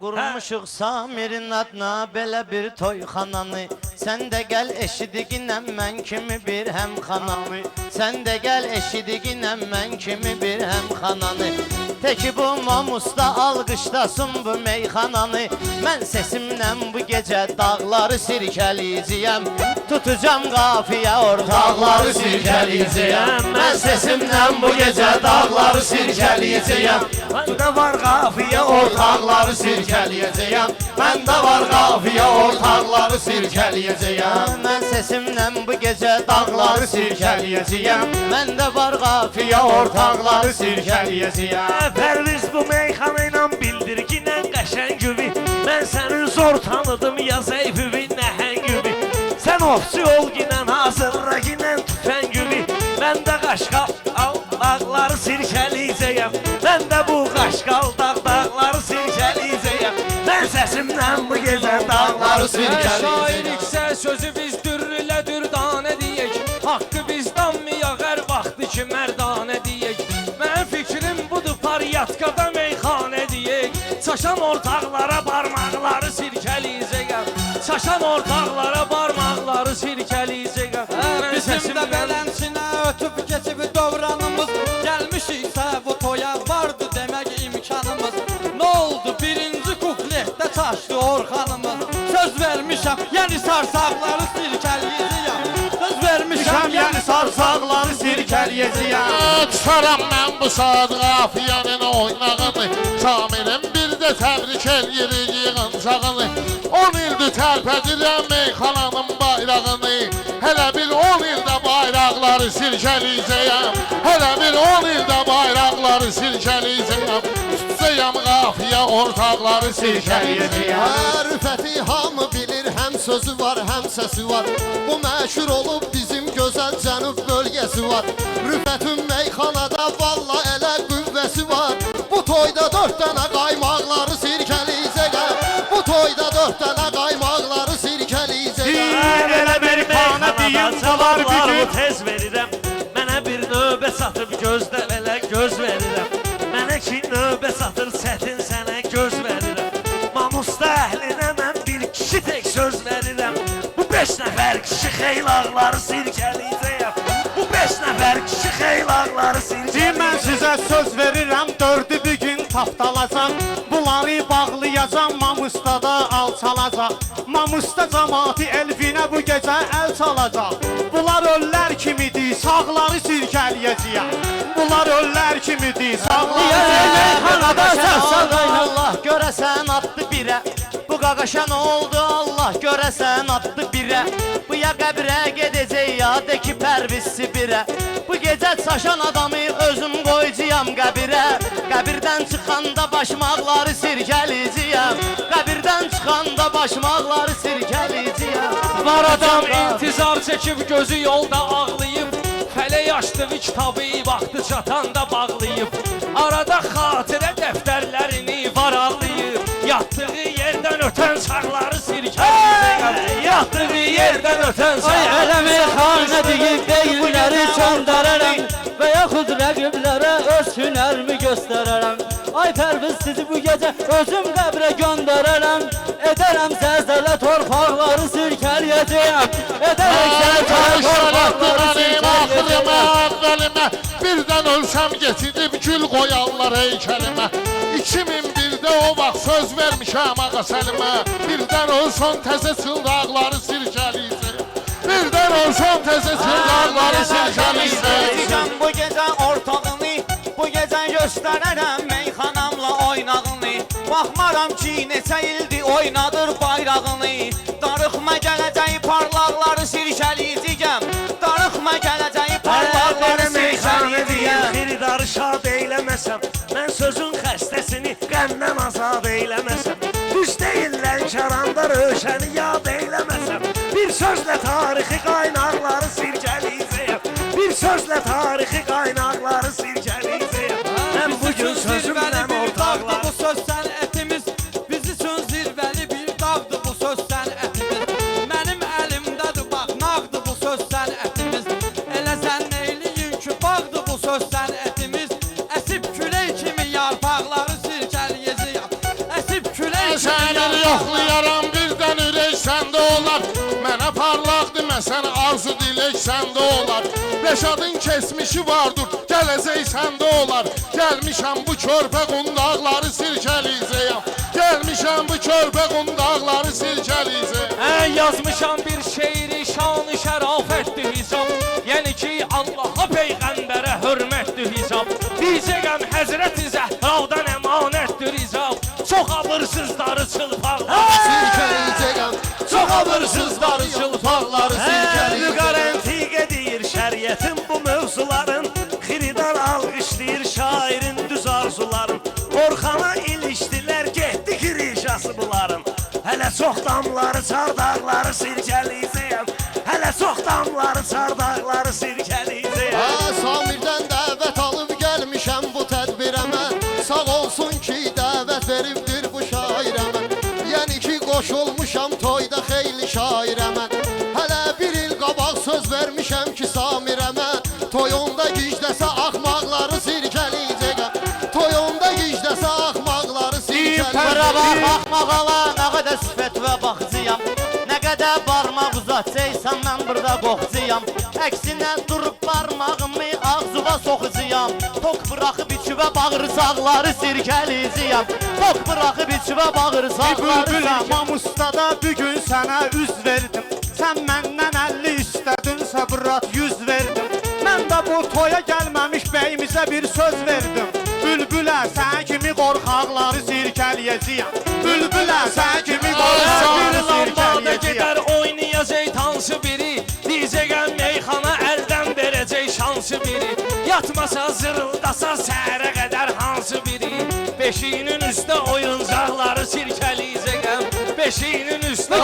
Qurmuşuq Samirin adına belə bir toyxananı. Sən də gəl eşidiginəm mən kimi bir həmxananı. Sən də gəl eşidiginəm mən kimi bir həmxananı. Teki bu mamusda alqışlasın bu meyxananı. Mən sesimlə bu gecə dağları sirkəliyəcəyəm. Tutacam qafiyə ortaqları sirkəliyəcəyəm. Mən sesimlə bu gecə dağları sirkəliyəcəyəm. Məndə var qafiyə ortaqları sirkəliyəcəyəm. Məndə var qafiyə ortaqları sirkəliyəcəyəm. Mən sesimlə bu gecə dağları sirkəliyəcəyəm. Məndə var qafiyə ortaqları sirkəliyəcəyəm. Pərviz bu meyxana ilə bildirginə qəşəngüvi. Mən sənin zor tanıdım ya zeyfüvi nəhəngüvi. Sən ofçu ol ginən hazırla ginən tüfəngüvi. Mən də qaşqal dağları sirkəliyəcəyəm. Mən də bu qaşqal dağları sirkəliyəcəyəm. Mən səsimlə bu gecə dağları sirkəliyəcəyəm. Şairiksə sözü biz dürrülə dürdanə deyək. Haqqı bizdən mi yağar vaxtı ki mərdanə deyək. Mənim fikrim budur paryatkada meyxanə deyək. Çaşan ortaqlara barmaqları sirkəliyəcəyəm. Çaşan ortaqlara barmaqları sirkəliyəcəyəm. Bizim də belənçinə ötüb keçib dövranımız. Gəlmişiksə bu toya vardı demək imkanımız. Nə oldu birinci kukletdə çaşdı Orxanımız. Söz vermişəm yəni sarsaqları sirkəliyəcəyəm. Söz vermişəm yəni sarsaqları sirkəliyəcəyəm. Çıxaram mən bu saat qafiyənin oynağını. Samirin bir də təbrik eləyir yığıncağını. 10 ildir tərpədirəm meyxananın bayrağını. Hələ bir 10 ildə bayraqları sirkəliyəcəyəm. Hələ bir 10 ildə bayraqları sirkəliyəcəyəm. Tutacağam qafiyə ortaqları sirkəliyəcəyəm. Rüfəti hamı bilir, həm sözü var, həm səsi var. Bu məşhur olub bizim gözəl cənub bölgəsi var. Rüfətin meyxanada valla elə qüvvəsi var. Bu toyda 4 dənə qaymaqları sirkəliyəcəyəm. Bu toyda 4 dənə qaymaqları sirkəliyəcəyəm. Elə bir meyxana deyim var bir gün tez verirəm. Mənə bir növbə satıb gözdə elə göz verirəm. Mənə ki növbə satır çətin sənə göz verirəm. Mamusda əhlinə mən bir kişi tek söz verirəm. Bu 5 nəfər kişi xeylaqları sirkəliyəcəyəm. Bu 5 nəfər kişi xeylaqları sirkəliyəcəyəm. Mən sizə söz verirəm 4-ü bir gün tapdalacaq. Bunları bağlayacam Mamustada alçalacaq. Mamusda cəmaati Elvinə bu gecə əl çalacaq. Bunlar öllər kimidir, sağları sirkəliyəcəyəm. Bunlar öllər kimidir, sağları sirkəliyəcəyəm. Allah görəsən atdı birə. Bu qaqaşa nə oldu Allah görəsən atdı birə. Bu ya qəbrə gedəcək ya de ki Pərviz Sibirə. Bu gecə çaşan adamı özüm qoyacağam qəbirə. Qəbirdən çıxanda başmaqları sirkəliyəcəyəm. Qəbirdən çıxanda başmaqları sirkəliyəcəyəm. Var adam intizar çəkib gözü yolda ağlayıb. Fələ yaşdığı kitabı vaxtı çatanda bağlayıb. Arada xatirə dəftərlərini varalıyıb. Yatdığı yerdən ötən çağları sirkəliyəcəyəm. Yatdığı yerdən ötən çağları Elə meyxanə deyib deyilləri çöndərərəm. Və yaxud rəqiblərə öz hünərimi göstərərəm. Ay Pərviz sizi bu gecə özüm qəbrə göndərərəm. Edərəm zəlzələ torpaqları sirkəliyəcəyəm. Edərəm zəlzələ torpaqları sirkəliyəcəyəm. Birdən ölsəm getirib gül qoyarlar heykəlimə. 2001-də o vaxt söz vermişəm ağa Səlimə. Birdən ölsən təzə çıldaqları sirkəliyəcəyəm. Birdən ölsən təzə çıldaqları sirkəliyəcəyəm. Bu gecə ortağını, bu gecə göstərərəm meyxanamla oynağını. Baxmaram ki neçə ildir oynadır bayrağını. Darıxma gələcəyi parlaqları sirkəliyəcəyəm. Darıxma gələcəyi parlaqları sirkəliyəcəyəm. Xiridarı şad eyləməsəm, mən sözün xəstəsini qəmdən azad eyləməsəm. Düz deyillər kəranda röşəni yad eyləməsəm. Bir sözlə tarixi qaynaqları sirkəliyəcəyəm. Bir sözlə tarixi qaynaqları sirkəliyəcəyəm. Mən bugün sözümlə ortaqlar. Bu söz sənətimiz, biz üçün zirvəli bir dağdır bu söz sənətimiz. Mənim əlimdədir bax nağdır bu söz sənətimiz. Elə sən neyliyin ki bağdır bu söz sənətimiz. Əsib külək kimi yarpaqları sirkəliyəcəyəm. Əsib yoxlayaram birdən ürək səndə olar. Mənə parlaq deməsən arzu dilək səndə olar. Rəşadın kesmişi vardır, gələcək səndə olar. Gəlmişəm bu körpə qundaqları sirkəliyəcəyəm. Gəlmişəm bu körpə qundaqları sirkəliyəcəyəm. Yazmışam bir şeiri şanı şərafətdir hicab. Yəni ki Allaha peyğəmbərə hörmətdir hicab. Diyəcəyəm Həzrəti Zəhradan əmanətdir hicab. Çox abırsızları çılpaqları Sirkəliyəcəyəm. Çox abırsızları çılpaqları sirkəliyəcəyəm. Müqarantiqə deyir şəriətin bu mövzuların. Xiridan alqışlayır şairin düz arzuların. Orxana ilişdilər getdi kirişası bunların. Hələ çox damları çardaqları sirkəliyəcəyəm. Hələ çox damları çardaqları sirkəliyəcəyəm. Samirdən dəvət alıb gəlmişəm bu tədbirəmə. Sağ olsun ki dəvət veribdir bu şairəmə. Yəni ki qoşulmuşam toyda xeyli şairəmə. Hələ bir il qabaq söz vermişəm ki Samirəmə. Toyunda gicdəsə axmaqları sirkəliyəcəyəm. Toyunda gicdəsə axmaqları Para bax, sirkəliyəcəyəm. axmaq ala, nə qədər sifət və baxıcıyam. Nə qədər barmaq uzatacaqsan, mən burada qoxcuyam. Əksinə durub barmağımı ağzıva soxucuyam. Tok bıraxıb içivə bağırsaqları sirkəliyəcəyəm. Tok bıraxıb içivə bağırsaqları Bülbüləm, Mamustada bugün sənə üz verdim. Sən məndən 50 istədin, səbrat 100 verdim. Mən də bu toya gəlməmiş bəyimizə bir söz verdim. Bülbülə, sən kimi qorxaqları sirkəliyəcəyəm. Bülbülə, sən kimi qorxaqları Lambada sirkəliyəcəyəm. gedər oynayacaq tansı biri. Diyəcəyəm meyxana əldən verəcək şansı biri. Yatmasa zırıldasa səhərə qədər hansı biri. Beşiyinin üstə oyuncaqları sirkəliyəcəyəm. Beşiyinin üstə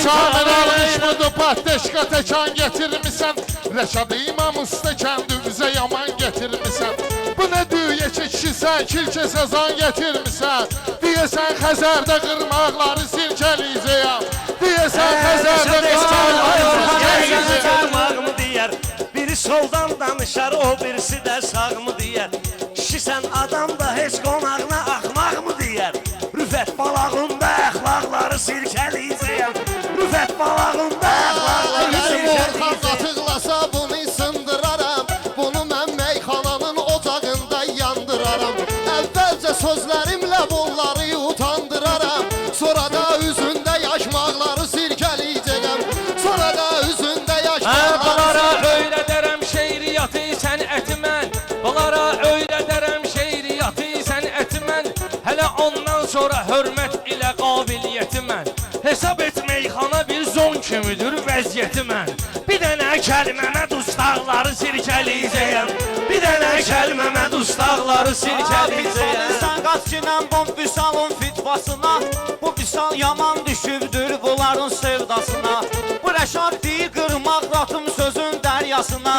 Samir alışmıdır, patdeşka təkan getirmisən. Rəşad İmam usta kəndimizə yaman getirmisən. Bu nə düyə kişisən, kilkə səzan getirmisən. Deyəsən Xəzərdə qırmaqları sirkəliyəcəyəm. Deyəsən Xəzərdə qırmaqları sirkəliyəcəyəm. Qırmağımı deyər. Biri soldan danışar, o birisi də sağımı deyər. Kişisən adam da heç qonağına axmaq mı deyər. Rüfət balağında əxlaqları sirkəliyəcəyəm. Rüfət balağında əxlaqları Bizim Orxan sirkəliyəcəyəm. qatıqlasa bunu sındıraram. Bunu mən meyxananın ocağında yandıraram. Əvvəlcə sözlərimlə bunları utandıraram. Sonra da üzündə yaşmaqları sirkəliyəcəyəm. Sonra da üzündə yaşmaqları Bunlara öyrədərəm şeiriyyatı sənəti mən. Bunlara öyrədərəm şeiriyyatı sənəti mən. Hələ ondan sonra hörmət ilə qabiliyyəti mən. Hesab et meyxana bir zon kimidir vəziyyəti mən. Bir dənə kəlməmə dustaqları sirkəliyəcəyəm. Bir dənə kəlməmə dustaqları sirkəliyəcəyəm. Sən qaç kinən bu Vüsalın fitvasına. Bu Vüsal yaman düşübdür bunların sevdasına. Bu Rəşad deyir qırmaq atım sözün dəryasına.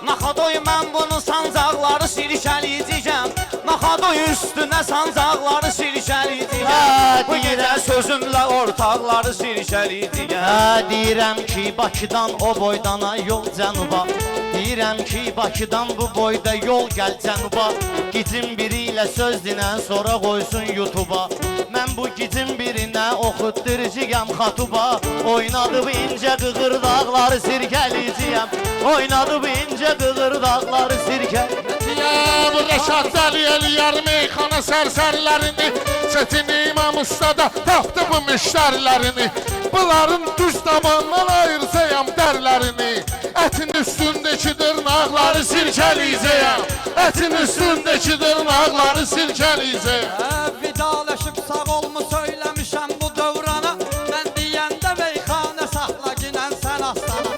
Naxadoy mən bunu sancaqları sirkəliyəcəyəm. Naxadoy üstünə sancaqları sirkəliyəcəyəm. Bu gecə sözümlə ortaqları sirkəliyəcəyəm. Deyirəm ki Bakıdan o boydana yol cənuba. Deyirəm ki Bakıdan bu boyda yol gəl cənuba. Gicin biri ilə söz dinən sonra qoysun YouTube'a. Mən bu gicin birinə oxutduracağam xatuba. Oynadıb incə qığırdaqları sirkəliyəcəyəm. Oynadıb incə qığırdaqları sirkəliyəcəyəm. Bu Rəşad dəli eləyər meyxana sərsərilərini. Çetin İmam usta da tapdı bu müştərilərini. Bunların düz dabandan ayırsayam dərlərini. Ətin üstündəki dırnaqları sirkəliyəcəyəm. Ətin üstündəki dırnaqları sirkəliyəcəyəm. Vidalaşıb sağ olmu söyləmişəm bu dövrana. Mən deyəndə meyxanə saxla ginən sən astana.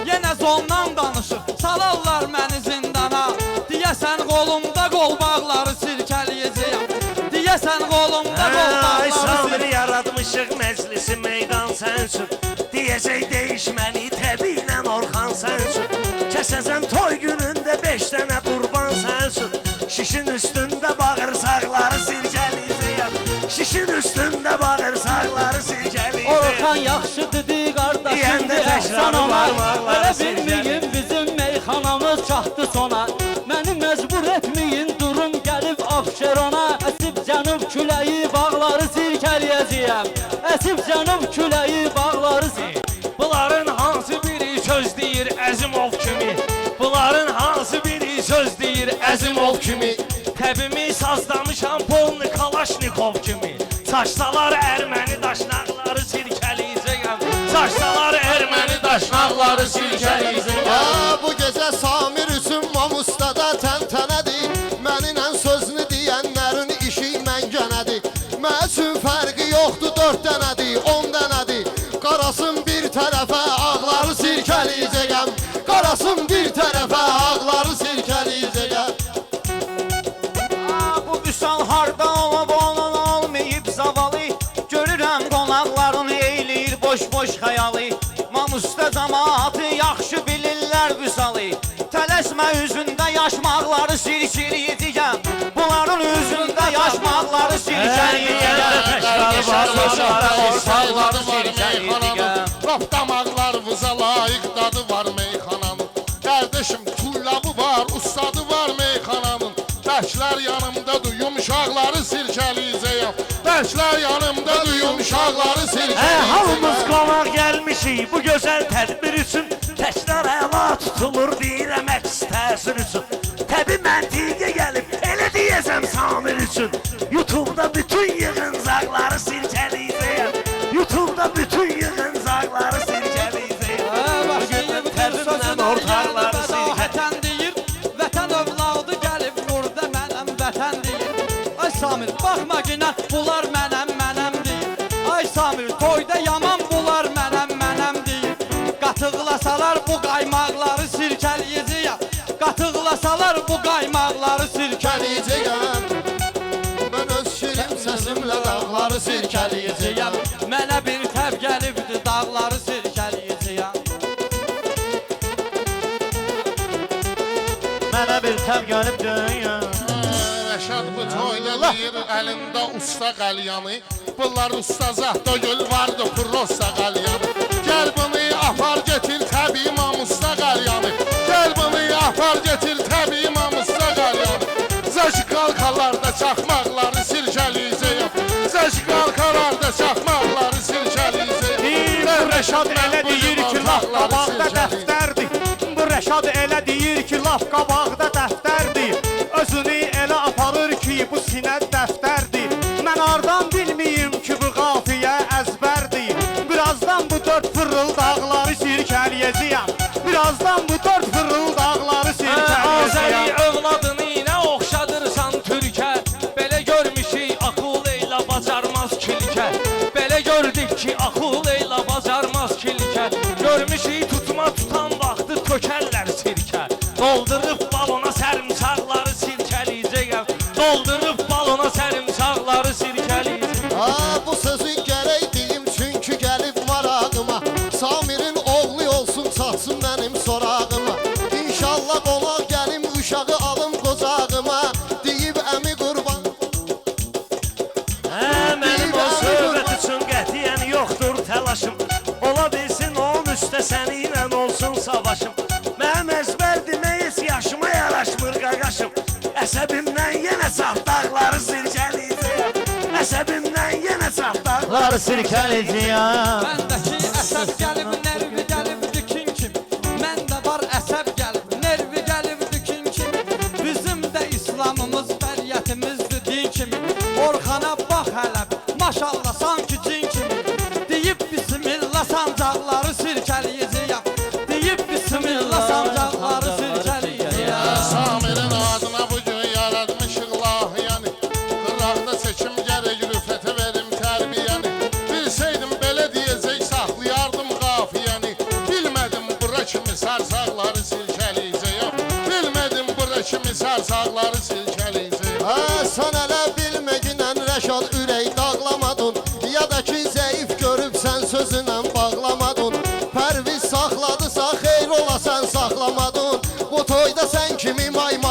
Yenə zondan danışır, salarlar məni zindana. Deyəsən qolumda qol bağları sirkəliyəcəyəm. Deyəsən qolumda qol Ay bağları Samir yaratmışıq məclisi meydan sənsin. Deyəcək değişməni təbiinlə Orxan sənsin. Kəsəsən toy günündə 5 dənə qurban sənsin. Şişin üstündə bağırsaqları sirkəliyəcəyəm. Şişin üstündə bağırsaqları sirkəliyəcəyəm. Orxan yaxşı dedi qardaşım Deyəndə təkrarı barmaqları Elə sirkəliyəcəyəm. bilməyin bizim meyxanamız çatdı sona. Məni məcbur etməyin durum gəlib Abşerona. Əsib cənub külə küləyi bağları sirkələyəcəyəm. Əsib cənub küləyi bağları Bunların hansı biri söz deyir Əzimov kimi? Bunların hansı biri söz deyir Əzimov kimi? Təbimi sazlamışam Polni Kalaşnikov kimi. Saçsalar erməni daşnaqları sirkələyəcəyəm. Saçsalar erməni daşnaqları sirkələyəcəyəm. Bu gecə Samir üçün Mamustada təntənədir. Mənimlə sözünü deyənlərin işi məngənədir. Mən üçün fərqi yoxdur 4 dənədir, 10 dənədir. Qarasın bir tərəfə ağları sirkələyəcəyəm. Qarasın bir tərəfə ağları sirkələyəcəyəm. Bu vüsal harda olub onun olmayıb zavalı. Görürəm qonaqların eyləyir boş-boş xəyalı. Mamusda cəmaatı yaxşı bilirlər vüsalı. Tələsmə üzündə yaşmaqları sirkələyəcəyəm. Bunların üzündə yaşmaqları sirkələyəcəyəm. Laf damaqlar vıza layiq dadı var meyxananın. Qardeşim tullabı var, ustadı var meyxananın. Bəklər yanımdadır, yumuşaqları sirkələyəcəyəm. Bəklər yanımdadır, yumuşaqları sirkələyəcəyəm. Hamımız qonaq gəlmişik bu gözəl tədbir üçün. Təkrar əla tutulur deyirəm əks təsir üçün. Təbi məntiqə gəlib elə deyəsəm Samir üçün. YouTube'da bütün yığıncaqları sirkələyəcəyəm. YouTube'da bütün yığıncaqları sirkələyəcəyəm. Təbimdən ortaqları sirkələyəcəyəm. deyir, vətən övladı gəlib burada mənəm vətən deyir. Ay Samir baxma günə bunlar mənəm deyir. Ay Samir toyda yaman bunlar mənəm deyir. Qatıqlasalar bu qaymaqları sirkələyəcəyəm. Qatıqlasalar bu qaymaqları sirkələyəcəyəm. Mən öz şirin səsimlə dağları sirkələyəcəyəm. Mənə bir təb gəlibdi dağları sirkələyəcəyəm. Mənə bir təb gəlib dünya. Rəşad bu toyda deyir əlində usta qəlyanı. Bunlar usta zahda gül vardı prosta qəlyanı. Gəl bunu apar getir təbii Mamusda qəlyanı. Gəl bunu apar getir təbii Mamusda qəlyanı. Zəş qalkalarda çaxmaqları sirkələyəcəyəm. Zəş qalkalarda çaxmaqları sirkələyəcəyəm. Rəşad elə deyir ki, laf qabaqda dəftərdir. Bu Rəşad elə deyir ki, laf qabaqda dəftərdir. Özünü elə aparır ki, bu sinə dəftərdir. Mən hardan bilmiyim ki, bu qafiyə əzbərdir. Birazdan bu 4 fırıl dağları sirkələyəcəyəm. Birazdan bu 4 fırıl dağları Azəri sirkələyəcəyəm. övladını nə oxşadırsan Türkə. Belə görmüşük aqul eylə bacarmaz kilikə. Belə gördük ki, aqul eylə bacarmaz kilikə. Görmüşük tutma tutan vaxtı tökərlər sirkə. Doldurub balona sərmsaqları sirkələyəcəyəm. Doldurub balona sərmsaqları sirkələyəcəyəm. Bu sözü gərək deyim çünki gəlib marağıma. Samirin oğlu olsun çatsın mənim sorağıma. İnşallah qonaq gəlim uşağı alım qocağıma. Deyib əmi qurban. Mənim o söhbət üçün qətiyyən yoxdur təlaşım. Ola bilsin onun üstə səninlə olsun savaşım. Mənim əzbər deməyiz yaşıma yaraşmır qaqaşım. Əsəbimdən yenə saf dağları sirkələyəcəyəm. Əsəbimdən yenə saf dağları sirkələyəcəyəm. Məndəki əsəb gəlib, nervi gəlib dükin kimi. Məndə var əsəb gəlib, nervi gəlib dükin kimi. Bizim də İslamımız, bəriyyətimizdir din kimi. Orxana bax hələ, maşallah sanki cin kimi. Deyib bismillah sancaqları sirkələyəcəyəm. Deyib bismillah sancaqları sirkələyəcəyəm. Samirin adına bugün yaratmışıq lahiyəni. Qıraqda seçim gərək rüfətə verim tərbiyəni. Bilsəydim belə deyəcək saxlayardım qafiyəni. Bilmədim bura kimi sarsaqları silkələyəcəyəm. Bilmədim bura kimi sarsaqları silkələyəcəyəm. Sən elə bilməginən Rəşad ürək dağlamadın. Ya da ki zəif görüb sən sözünlə bağlamadın. Pərviz saxladısa xeyr ola sən saxlamadın. Bu toyda sən kimi maymun